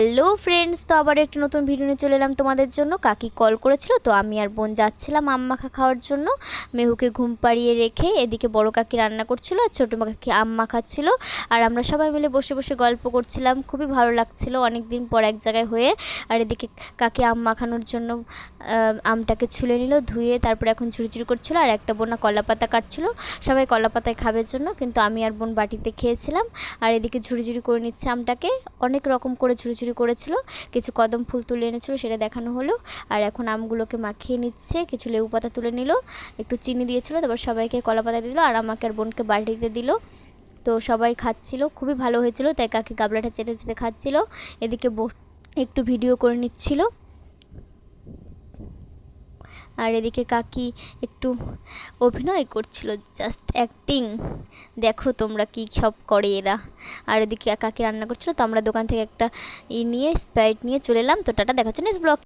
Hello friends, তো আবার একটি নতুন ভিডিও নিয়ে চলে এলাম তোমাদের জন্য। কাকি কল করেছিল, তো আমি আর বোন যাচ্ছিলাম আম মাখা খাওয়ার জন্য। মেহুকে ঘুম পাড়িয়ে রেখে এদিকে বড় কাকি রান্না করছিল আর ছোটো কাকি আম মাখাচ্ছিল। আর আমরা সবাই মিলে বসে বসে গল্প করছিলাম, খুবই ভালো লাগছিল অনেক দিন পর এক জায়গায় হয়ে। আর এদিকে কাকি আম মাখানোর জন্য আমটাকে ছুলে নিল, ধুয়ে তারপরে এখন ঝুড়ি করছিল। আর একটা বোনা কলা পাতা কাটছিল, সবাই কলা পাতায় খাবার জন্য, কিন্তু আমি আর বোন বাটিতে খেয়েছিলাম। আর এদিকে ঝুড়ি করে নিচ্ছে আমটাকে, অনেক রকম করে ঝুড়ি করেছিল। কিছু কদম ফুল তুলে এনেছিল, সেটা দেখানো হলো। আর এখন আমগুলোকে মাখিয়ে নিচ্ছে, কিছু লেবু পাতা তুলে নিল, একটু চিনি দিয়েছিল, তারপর সবাইকে কলা পাতা দিল আর আমাকে আর বোনকে বাটিতে দিল। তো সবাই খাচ্ছিল, খুবই ভালো হয়েছিল, তাই কাকি গাবলাটা চেটে চেটে খাচ্ছিল। এদিকে একটু ভিডিও করে নিচ্ছিল। আর এদিকে কাকি একটু অভিনয় করছিল, জাস্ট অ্যাক্টিং। দেখো তোমরা কি সব করে এরা। আর এদিকে কাকি রান্না করছিল, তো আমরা দোকান থেকে একটা নিয়ে স্প্রাইট নিয়ে চলে এলাম। তো টাটা, দেখা হচ্ছে নেক্সট ব্লগ।